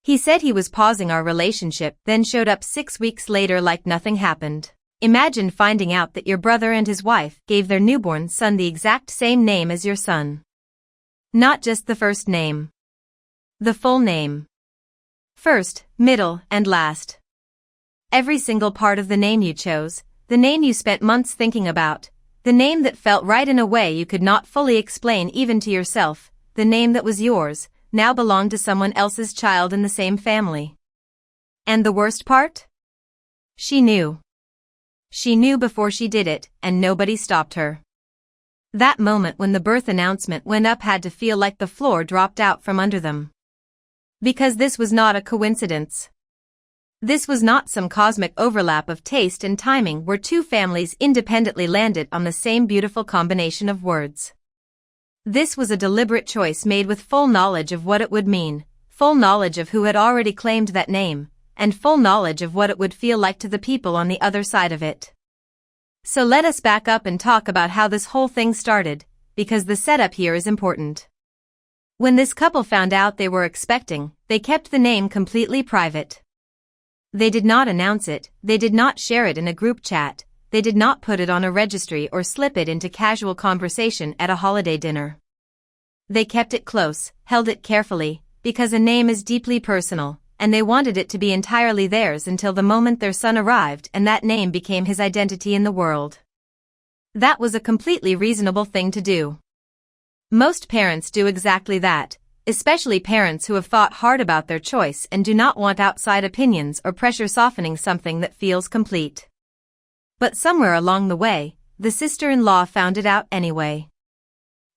He said he was pausing our relationship, then showed up 6 weeks later like nothing happened. Imagine finding out that your brother and his wife gave their newborn son the exact same name as your son. Not just the first name. The full name. First, middle, and last. Every single part of the name you chose, the name you spent months thinking about, the name that felt right in a way you could not fully explain even to yourself, the name that was yours, now belonged to someone else's child in the same family. And the worst part? She knew. She knew before she did it, and nobody stopped her. That moment when the birth announcement went up had to feel like the floor dropped out from under them. Because this was not a coincidence. This was not some cosmic overlap of taste and timing where two families independently landed on the same beautiful combination of words. This was a deliberate choice made with full knowledge of what it would mean, full knowledge of who had already claimed that name, and full knowledge of what it would feel like to the people on the other side of it. So let us back up and talk about how this whole thing started, because the setup here is important. When this couple found out they were expecting, they kept the name completely private. They did not announce it, they did not share it in a group chat, they did not put it on a registry or slip it into casual conversation at a holiday dinner. They kept it close, held it carefully, because a name is deeply personal, and they wanted it to be entirely theirs until the moment their son arrived and that name became his identity in the world. That was a completely reasonable thing to do. Most parents do exactly that, especially parents who have thought hard about their choice and do not want outside opinions or pressure softening something that feels complete. But somewhere along the way, the sister-in-law found it out anyway.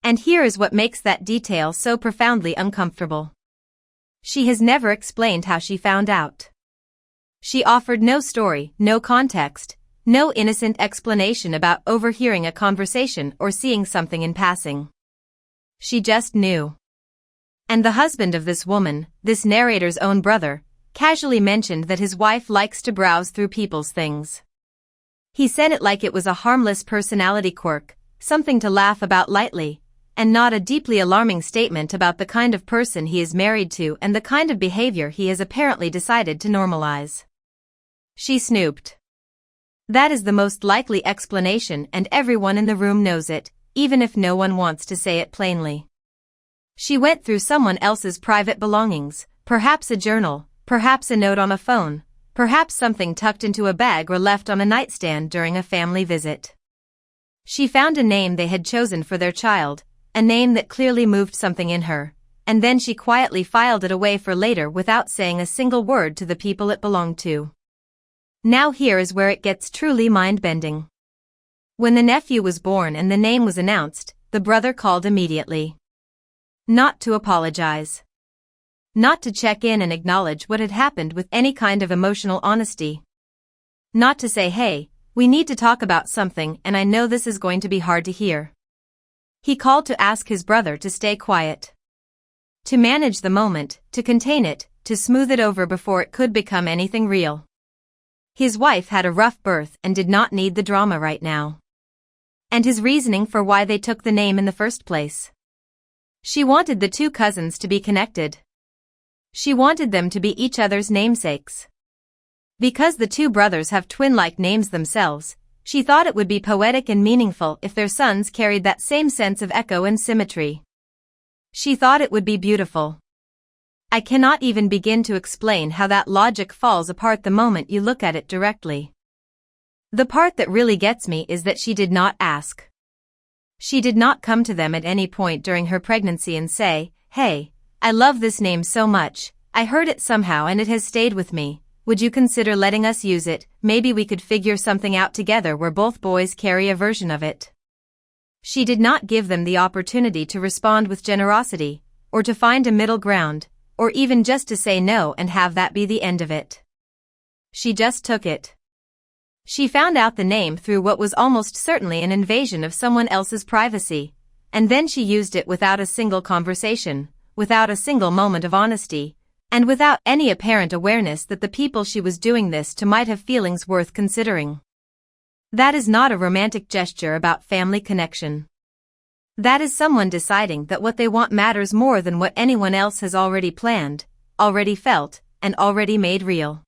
And here is what makes that detail so profoundly uncomfortable. She has never explained how she found out. She offered no story, no context, no innocent explanation about overhearing a conversation or seeing something in passing. She just knew. And the husband of this woman, this narrator's own brother, casually mentioned that his wife likes to browse through people's things. He said it like it was a harmless personality quirk, something to laugh about lightly, and not a deeply alarming statement about the kind of person he is married to and the kind of behavior he has apparently decided to normalize. She snooped. That is the most likely explanation, and everyone in the room knows it, even if no one wants to say it plainly. She went through someone else's private belongings, perhaps a journal, perhaps a note on a phone, perhaps something tucked into a bag or left on a nightstand during a family visit. She found a name they had chosen for their child, a name that clearly moved something in her, and then she quietly filed it away for later without saying a single word to the people it belonged to. Now here is where it gets truly mind-bending. When the nephew was born and the name was announced, the brother called immediately. Not to apologize. Not to check in and acknowledge what had happened with any kind of emotional honesty. Not to say, hey, we need to talk about something and I know this is going to be hard to hear. He called to ask his brother to stay quiet. To manage the moment, to contain it, to smooth it over before it could become anything real. His wife had a rough birth and did not need the drama right now. And his reasoning for why they took the name in the first place. She wanted the two cousins to be connected. She wanted them to be each other's namesakes. Because the two brothers have twin-like names themselves, she thought it would be poetic and meaningful if their sons carried that same sense of echo and symmetry. She thought it would be beautiful. I cannot even begin to explain how that logic falls apart the moment you look at it directly. The part that really gets me is that she did not ask. She did not come to them at any point during her pregnancy and say, hey, I love this name so much, I heard it somehow and it has stayed with me. Would you consider letting us use it? Maybe we could figure something out together where both boys carry a version of it. She did not give them the opportunity to respond with generosity, or to find a middle ground, or even just to say no and have that be the end of it. She just took it. She found out the name through what was almost certainly an invasion of someone else's privacy, and then she used it without a single conversation, without a single moment of honesty, and without any apparent awareness that the people she was doing this to might have feelings worth considering. That is not a romantic gesture about family connection. That is someone deciding that what they want matters more than what anyone else has already planned, already felt, and already made real.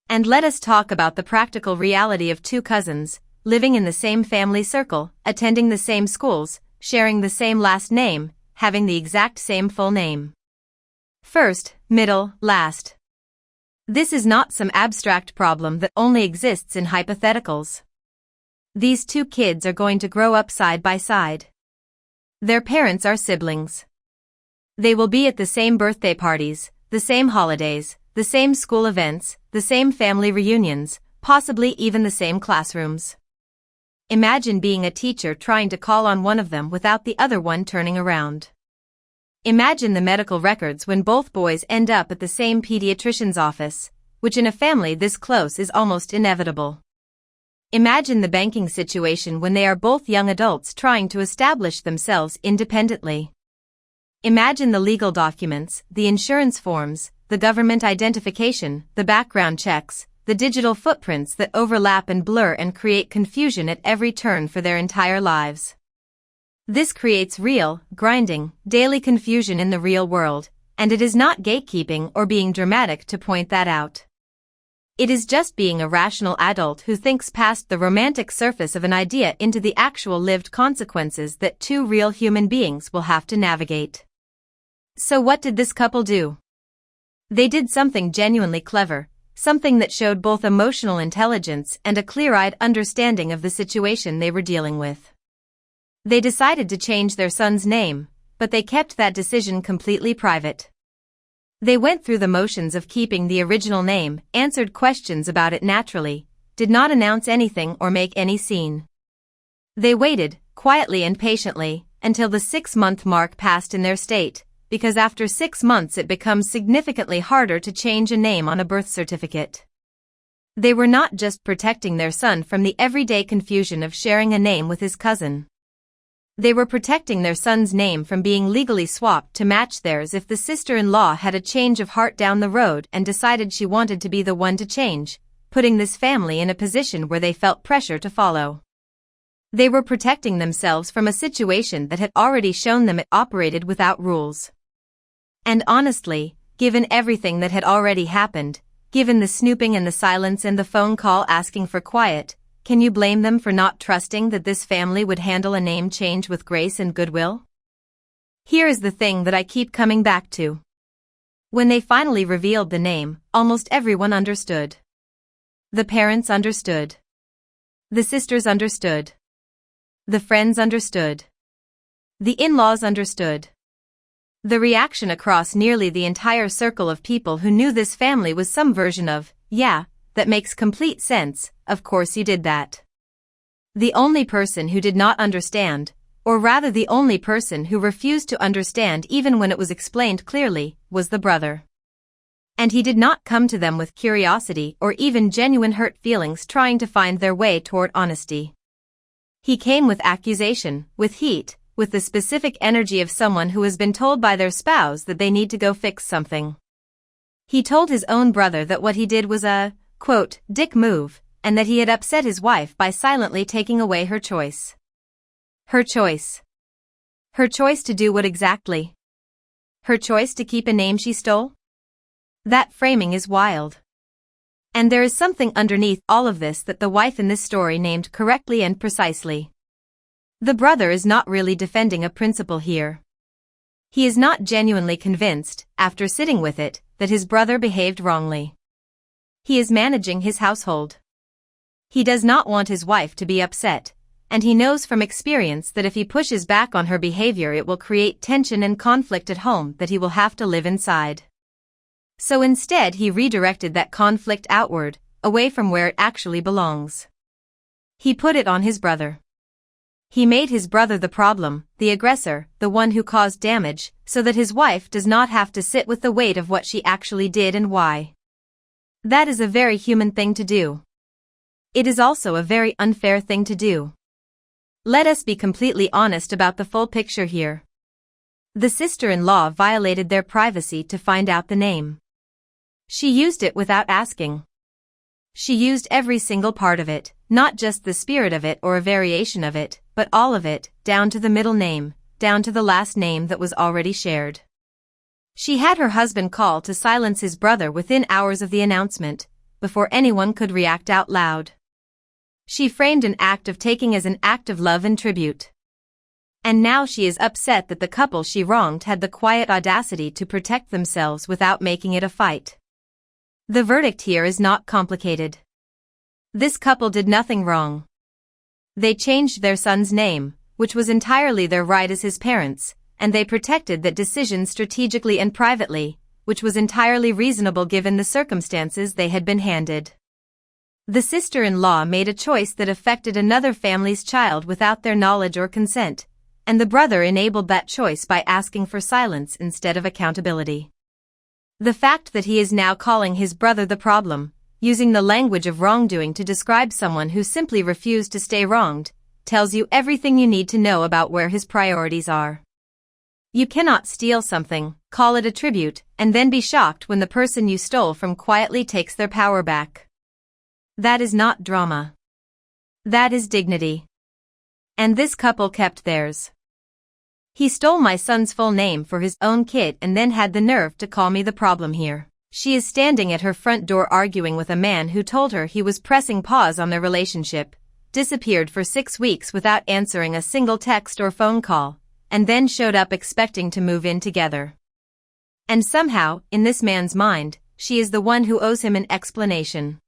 And let us talk about the practical reality of two cousins, living in the same family circle, attending the same schools, sharing the same last name, having the exact same full name. First, middle, last. This is not some abstract problem that only exists in hypotheticals. These two kids are going to grow up side by side. Their parents are siblings. They will be at the same birthday parties, the same holidays, the same school events, the same family reunions, possibly even the same classrooms. Imagine being a teacher trying to call on one of them without the other one turning around. Imagine the medical records when both boys end up at the same pediatrician's office, which in a family this close is almost inevitable. Imagine the banking situation when they are both young adults trying to establish themselves independently. Imagine the legal documents, the insurance forms, the government identification, the background checks, the digital footprints that overlap and blur and create confusion at every turn for their entire lives. This creates real, grinding, daily confusion in the real world, and it is not gatekeeping or being dramatic to point that out. It is just being a rational adult who thinks past the romantic surface of an idea into the actual lived consequences that two real human beings will have to navigate. So what did this couple do? They did something genuinely clever, something that showed both emotional intelligence and a clear-eyed understanding of the situation they were dealing with. They decided to change their son's name, but they kept that decision completely private. They went through the motions of keeping the original name, answered questions about it naturally, did not announce anything or make any scene. They waited, quietly and patiently, until the 6-month mark passed in their state, because after 6 months it becomes significantly harder to change a name on a birth certificate. They were not just protecting their son from the everyday confusion of sharing a name with his cousin. They were protecting their son's name from being legally swapped to match theirs if the sister-in-law had a change of heart down the road and decided she wanted to be the one to change, putting this family in a position where they felt pressure to follow. They were protecting themselves from a situation that had already shown them it operated without rules. And honestly, given everything that had already happened, given the snooping and the silence and the phone call asking for quiet, can you blame them for not trusting that this family would handle a name change with grace and goodwill? Here is the thing that I keep coming back to. When they finally revealed the name, almost everyone understood. The parents understood. The sisters understood. The friends understood. The in-laws understood. The reaction across nearly the entire circle of people who knew this family was some version of, "Yeah, that makes complete sense, of course you did that." The only person who did not understand, or rather the only person who refused to understand even when it was explained clearly, was the brother. And he did not come to them with curiosity or even genuine hurt feelings trying to find their way toward honesty. He came with accusation, with heat, with the specific energy of someone who has been told by their spouse that they need to go fix something. He told his own brother that what he did was a, quote, dick move, and that he had upset his wife by silently taking away her choice. Her choice. Her choice to do what exactly? Her choice to keep a name she stole? That framing is wild. And there is something underneath all of this that the wife in this story named correctly and precisely. The brother is not really defending a principle here. He is not genuinely convinced, after sitting with it, that his brother behaved wrongly. He is managing his household. He does not want his wife to be upset, and he knows from experience that if he pushes back on her behavior it will create tension and conflict at home that he will have to live inside. So instead he redirected that conflict outward, away from where it actually belongs. He put it on his brother. He made his brother the problem, the aggressor, the one who caused damage, so that his wife does not have to sit with the weight of what she actually did and why. That is a very human thing to do. It is also a very unfair thing to do. Let us be completely honest about the full picture here. The sister-in-law violated their privacy to find out the name. She used it without asking. She used every single part of it, not just the spirit of it or a variation of it, but all of it, down to the middle name, down to the last name that was already shared. She had her husband call to silence his brother within hours of the announcement, before anyone could react out loud. She framed an act of taking as an act of love and tribute. And now she is upset that the couple she wronged had the quiet audacity to protect themselves without making it a fight. The verdict here is not complicated. This couple did nothing wrong. They changed their son's name, which was entirely their right as his parents, and they protected that decision strategically and privately, which was entirely reasonable given the circumstances they had been handed. The sister-in-law made a choice that affected another family's child without their knowledge or consent, and the brother enabled that choice by asking for silence instead of accountability. The fact that he is now calling his brother the problem, using the language of wrongdoing to describe someone who simply refused to stay wronged, tells you everything you need to know about where his priorities are. You cannot steal something, call it a tribute, and then be shocked when the person you stole from quietly takes their power back. That is not drama. That is dignity. And this couple kept theirs. He stole my son's full name for his own kid and then had the nerve to call me the problem here. She is standing at her front door arguing with a man who told her he was pressing pause on their relationship, disappeared for 6 weeks without answering a single text or phone call, and then showed up expecting to move in together. And somehow, in this man's mind, she is the one who owes him an explanation.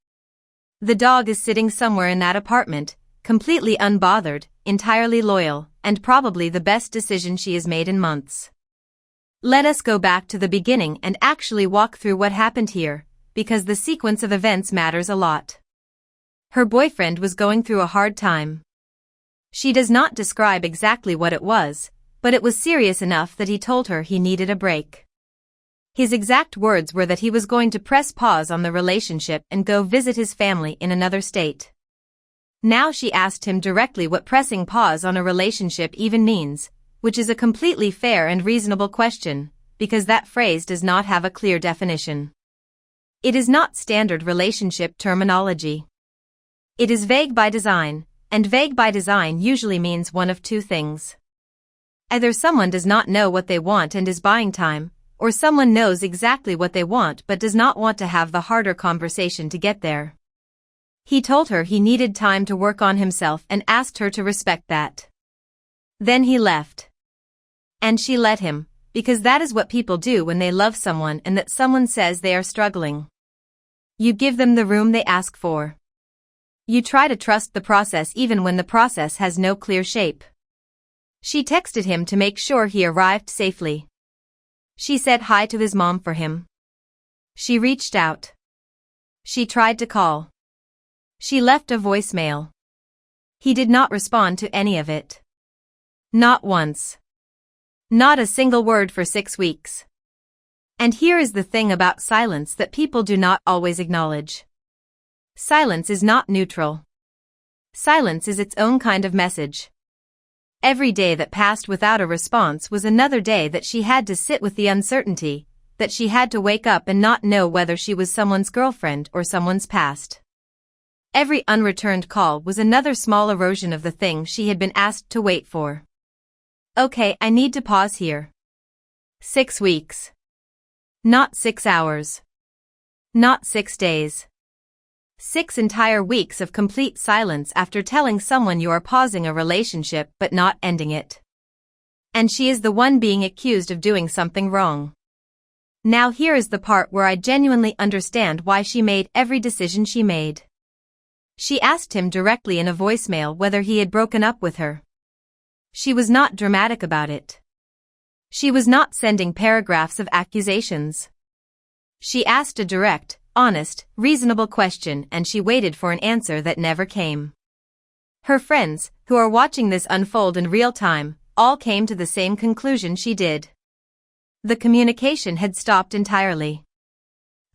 The dog is sitting somewhere in that apartment, completely unbothered, entirely loyal, and probably the best decision she has made in months. Let us go back to the beginning and actually walk through what happened here, because the sequence of events matters a lot. Her boyfriend was going through a hard time. She does not describe exactly what it was, but it was serious enough that he told her he needed a break. His exact words were that he was going to press pause on the relationship and go visit his family in another state. Now she asked him directly what pressing pause on a relationship even means, which is a completely fair and reasonable question, because that phrase does not have a clear definition. It is not standard relationship terminology. It is vague by design, and vague by design usually means one of two things. Either someone does not know what they want and is buying time, or someone knows exactly what they want but does not want to have the harder conversation to get there. He told her he needed time to work on himself and asked her to respect that. Then he left. And she let him, because that is what people do when they love someone and that someone says they are struggling. You give them the room they ask for. You try to trust the process even when the process has no clear shape. She texted him to make sure he arrived safely. She said hi to his mom for him. She reached out. She tried to call. She left a voicemail. He did not respond to any of it. Not once. Not a single word for 6 weeks. And here is the thing about silence that people do not always acknowledge. Silence is not neutral. Silence is its own kind of message. Every day that passed without a response was another day that she had to sit with the uncertainty, that she had to wake up and not know whether she was someone's girlfriend or someone's past. Every unreturned call was another small erosion of the thing she had been asked to wait for. Okay, I need to pause here. 6 weeks. Not 6 hours. Not 6 days. 6 entire weeks of complete silence after telling someone you are pausing a relationship but not ending it. And she is the one being accused of doing something wrong. Now here is the part where I genuinely understand why she made every decision she made. She asked him directly in a voicemail whether he had broken up with her. She was not dramatic about it. She was not sending paragraphs of accusations. She asked a direct, honest, reasonable question and she waited for an answer that never came. Her friends, who are watching this unfold in real time, all came to the same conclusion she did. The communication had stopped entirely.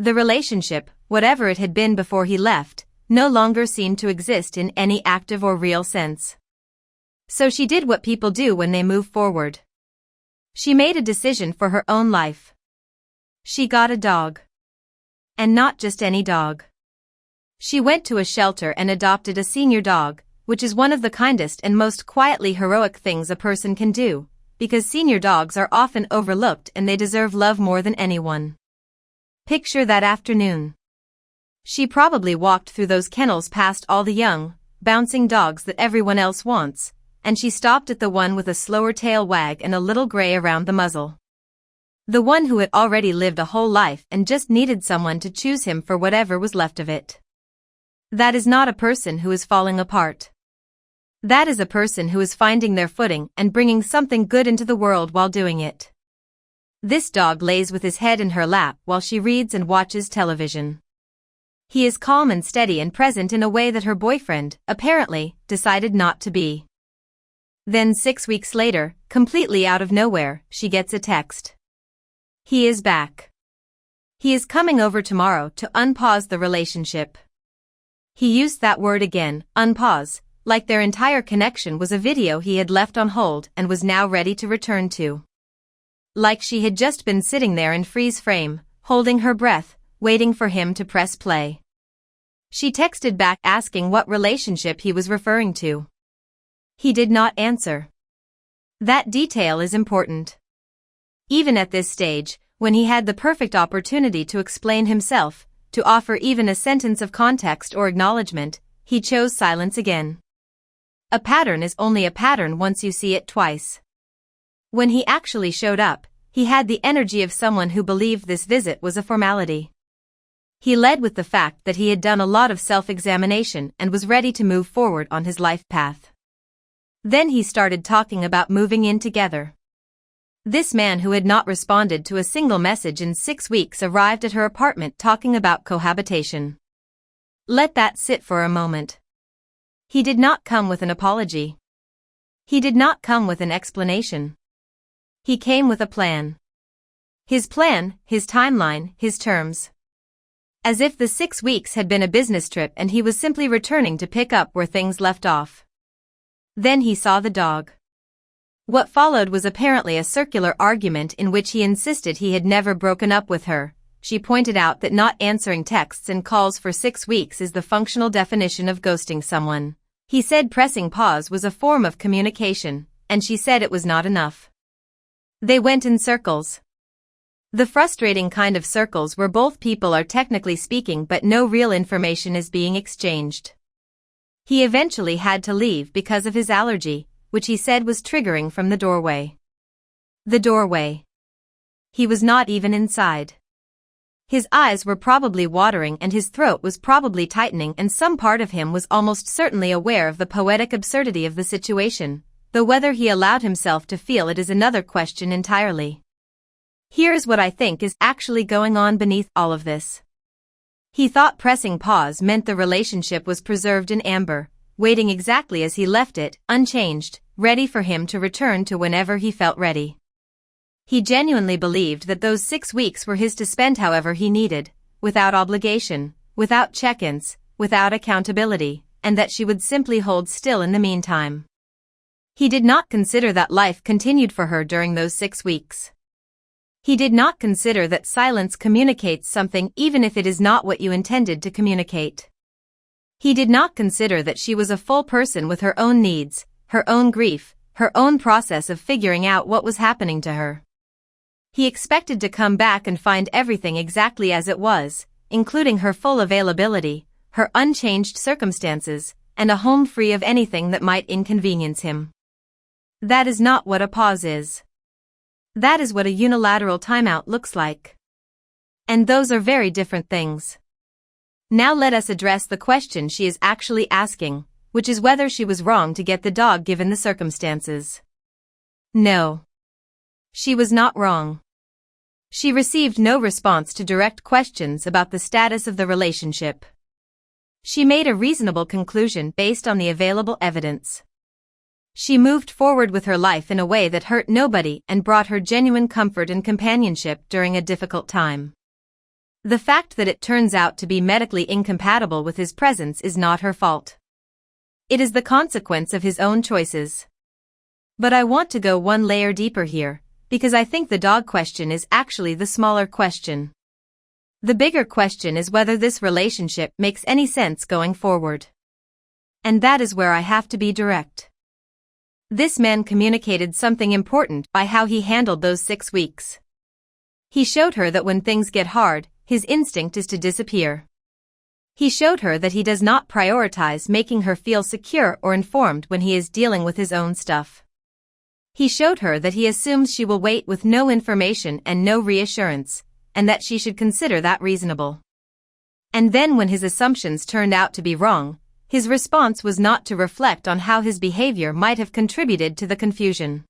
The relationship, whatever it had been before he left, no longer seemed to exist in any active or real sense. So she did what people do when they move forward. She made a decision for her own life. She got a dog. And not just any dog. She went to a shelter and adopted a senior dog, which is one of the kindest and most quietly heroic things a person can do, because senior dogs are often overlooked and they deserve love more than anyone. Picture that afternoon. She probably walked through those kennels past all the young, bouncing dogs that everyone else wants, and she stopped at the one with a slower tail wag and a little gray around the muzzle. The one who had already lived a whole life and just needed someone to choose him for whatever was left of it. That is not a person who is falling apart. That is a person who is finding their footing and bringing something good into the world while doing it. This dog lays with his head in her lap while she reads and watches television. He is calm and steady and present in a way that her boyfriend, apparently, decided not to be. Then 6 weeks later, completely out of nowhere, she gets a text. He is back. He is coming over tomorrow to unpause the relationship. He used that word again, unpause, like their entire connection was a video he had left on hold and was now ready to return to. Like she had just been sitting there in freeze frame, holding her breath, waiting for him to press play. She texted back asking what relationship he was referring to. He did not answer. That detail is important. Even at this stage, when he had the perfect opportunity to explain himself, to offer even a sentence of context or acknowledgement, he chose silence again. A pattern is only a pattern once you see it twice. When he actually showed up, he had the energy of someone who believed this visit was a formality. He led with the fact that he had done a lot of self-examination and was ready to move forward on his life path. Then he started talking about moving in together. This man who had not responded to a single message in 6 weeks arrived at her apartment talking about cohabitation. Let that sit for a moment. He did not come with an apology. He did not come with an explanation. He came with a plan. His plan, his timeline, his terms. As if the 6 weeks had been a business trip and he was simply returning to pick up where things left off. Then he saw the dog. What followed was apparently a circular argument in which he insisted he had never broken up with her. She pointed out that not answering texts and calls for 6 weeks is the functional definition of ghosting someone. He said pressing pause was a form of communication, and she said it was not enough. They went in circles. The frustrating kind of circles where both people are technically speaking but no real information is being exchanged. He eventually had to leave because of his allergy, which he said was triggering from the doorway. The doorway. He was not even inside. His eyes were probably watering and his throat was probably tightening, and some part of him was almost certainly aware of the poetic absurdity of the situation, though whether he allowed himself to feel it is another question entirely. Here's what I think is actually going on beneath all of this. He thought pressing pause meant the relationship was preserved in amber, waiting exactly as he left it, unchanged, ready for him to return to whenever he felt ready. He genuinely believed that those 6 weeks were his to spend however he needed, without obligation, without check-ins, without accountability, and that she would simply hold still in the meantime. He did not consider that life continued for her during those 6 weeks. He did not consider that silence communicates something even if it is not what you intended to communicate. He did not consider that she was a full person with her own needs, her own grief, her own process of figuring out what was happening to her. He expected to come back and find everything exactly as it was, including her full availability, her unchanged circumstances, and a home free of anything that might inconvenience him. That is not what a pause is. That is what a unilateral timeout looks like. And those are very different things. Now let us address the question she is actually asking, which is whether she was wrong to get the dog given the circumstances. No. She was not wrong. She received no response to direct questions about the status of the relationship. She made a reasonable conclusion based on the available evidence. She moved forward with her life in a way that hurt nobody and brought her genuine comfort and companionship during a difficult time. The fact that it turns out to be medically incompatible with his presence is not her fault. It is the consequence of his own choices. But I want to go one layer deeper here, because I think the dog question is actually the smaller question. The bigger question is whether this relationship makes any sense going forward. And that is where I have to be direct. This man communicated something important by how he handled those 6 weeks. He showed her that when things get hard, his instinct is to disappear. He showed her that he does not prioritize making her feel secure or informed when he is dealing with his own stuff. He showed her that he assumes she will wait with no information and no reassurance, and that she should consider that reasonable. And then when his assumptions turned out to be wrong, his response was not to reflect on how his behavior might have contributed to the confusion.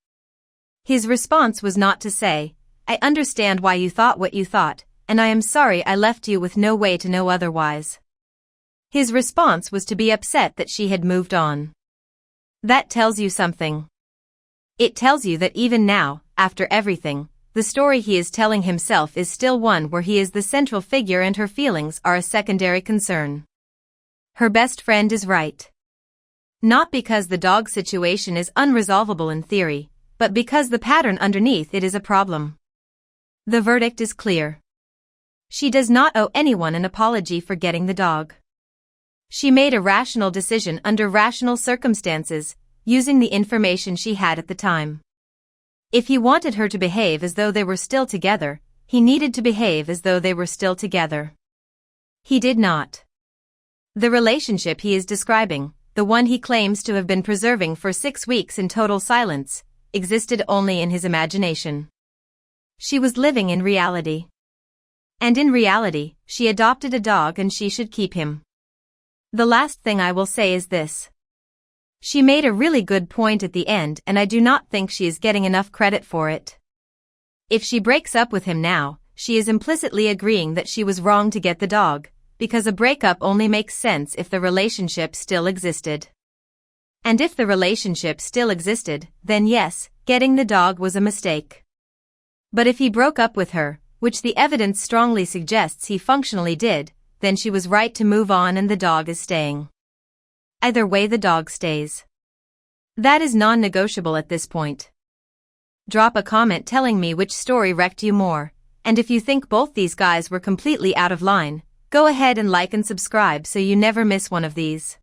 His response was not to say, "I understand why you thought what you thought, and I am sorry I left you with no way to know otherwise." His response was to be upset that she had moved on. That tells you something. It tells you that even now, after everything, the story he is telling himself is still one where he is the central figure and her feelings are a secondary concern. Her best friend is right. Not because the dog situation is unresolvable in theory, but because the pattern underneath it is a problem. The verdict is clear. She does not owe anyone an apology for getting the dog. She made a rational decision under rational circumstances, using the information she had at the time. If he wanted her to behave as though they were still together, he needed to behave as though they were still together. He did not. The relationship he is describing, the one he claims to have been preserving for 6 weeks in total silence, existed only in his imagination. She was living in reality. And in reality, she adopted a dog and she should keep him. The last thing I will say is this. She made a really good point at the end and I do not think she is getting enough credit for it. If she breaks up with him now, she is implicitly agreeing that she was wrong to get the dog, because a breakup only makes sense if the relationship still existed. And if the relationship still existed, then yes, getting the dog was a mistake. But if he broke up with her, which the evidence strongly suggests he functionally did, then she was right to move on and the dog is staying. Either way the dog stays. That is non-negotiable at this point. Drop a comment telling me which story wrecked you more, and if you think both these guys were completely out of line, go ahead and like and subscribe so you never miss one of these.